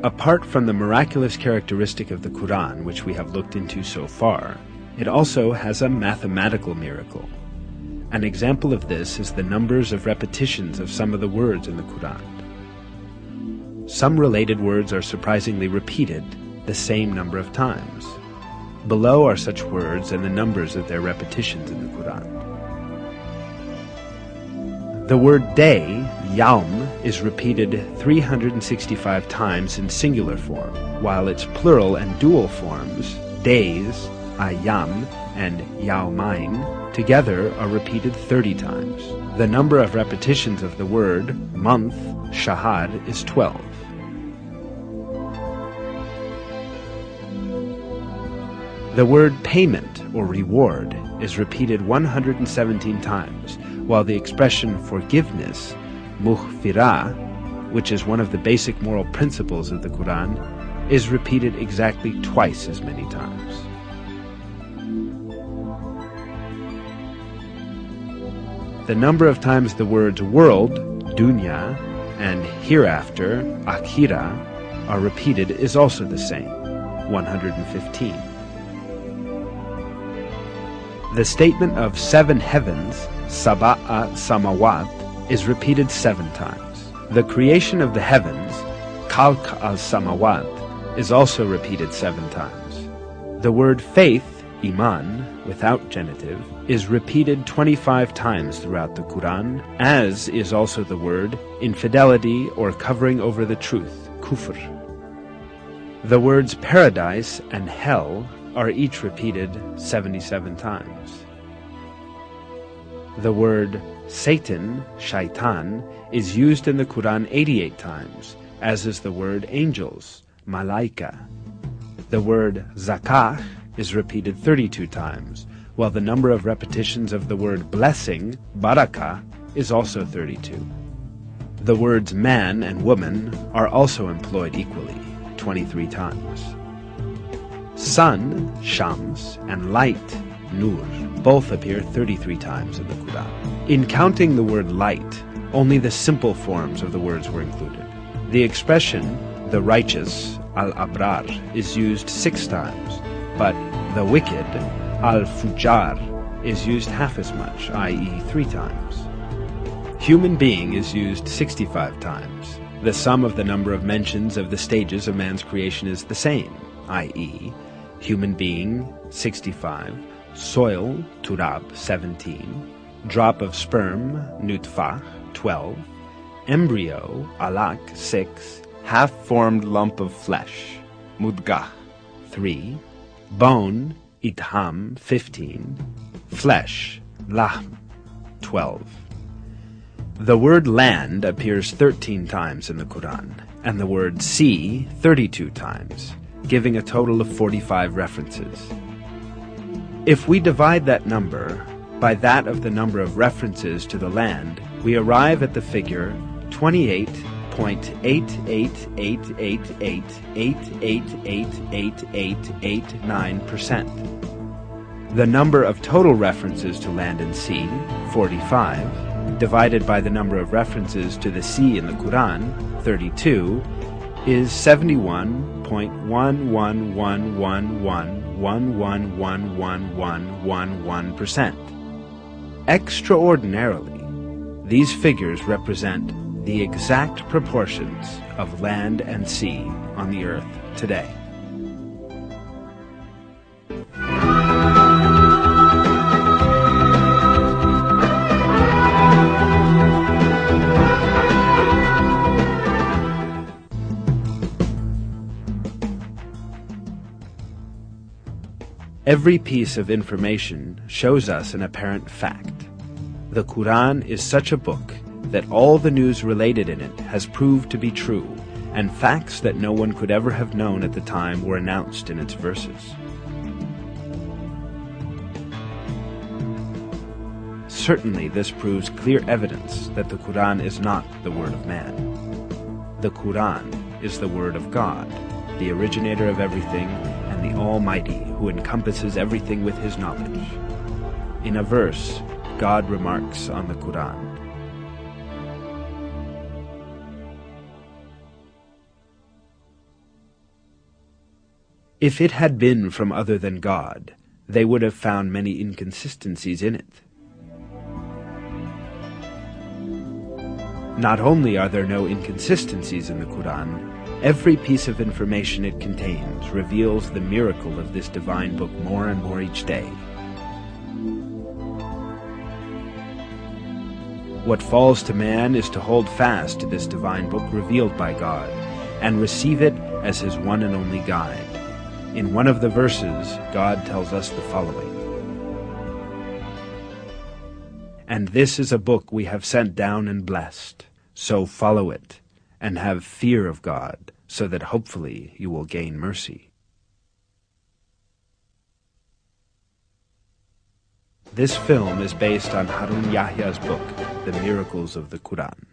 Apart from the miraculous characteristic of the Quran, which we have looked into so far, it also has a mathematical miracle. An example of this is the numbers of repetitions of some of the words in the Quran. Some related words are surprisingly repeated the same number of times. Below are such words and the numbers of their repetitions in the Quran. The word day, yawm, is repeated 365 times in singular form, while its plural and dual forms, days, ayyam, and yawmain, together are repeated 30 times. The number of repetitions of the word month, shahar, is 12. The word payment or reward is repeated 117 times, while the expression forgiveness, mughfirah, which is one of the basic moral principles of the Quran, is repeated exactly twice as many times. The number of times the words world, dunya, and hereafter, akhira, are repeated is also the same, 115. The statement of 7 heavens, sab'a samawat, is repeated 7 times. The creation of the heavens, khalq al-samawat, is also repeated 7 times. The word faith, iman, without genitive, is repeated 25 times throughout the Quran, as is also the word infidelity or covering over the truth, kufr. The words paradise and hell are each repeated 77 times. The word Satan, shaitan, is used in the Quran 88 times, as is the word angels, malaika. The word zakah is repeated 32 times, while the number of repetitions of the word blessing, barakah, is also 32. The words man and woman are also employed equally, 23 times. Sun, shams, and light, nur, both appear 33 times in the Quran. In counting the word light, only the simple forms of the words were included. The expression, the righteous, al-abrar, is used 6 times, but the wicked, al-fujar, is used half as much, i.e. 3 times. Human being is used 65 times. The sum of the number of mentions of the stages of man's creation is the same, i.e. human being, 65, soil, turab, 17, drop of sperm, nutfah, 12, embryo, alaq, 6, half-formed lump of flesh, mudgah, 3, bone, idham, 15, flesh, lahm, 12. The word land appears 13 times in the Quran, and the word sea 32 times, giving a total of 45 references. If we divide that number by that of the number of references to the land, we arrive at the figure 28.8888888889%. The number of total references to land and sea, 45, divided by the number of references to the sea in the Quran, 32, is 71.1111111111%. Extraordinarily, these figures represent the exact proportions of land and sea on the earth today. Every piece of information shows us an apparent fact. The Quran is such a book that all the news related in it has proved to be true, and facts that no one could ever have known at the time were announced in its verses. Certainly this proves clear evidence that the Quran is not the word of man. The Quran is the word of God, the originator of everything, and the Almighty, who encompasses everything with His knowledge. In a verse, God remarks on the Quran, If it had been from other than God, they would have found many inconsistencies in it. Not only are there no inconsistencies in the Quran, every piece of information it contains reveals the miracle of this divine book more and more each day. What falls to man is to hold fast to this divine book revealed by God, and receive it as his one and only guide. In one of the verses, God tells us the following: "And this is a book we have sent down and blessed, so follow it, and have fear of God, so that hopefully you will gain mercy." This film is based on Harun Yahya's book, The Miracles of the Quran.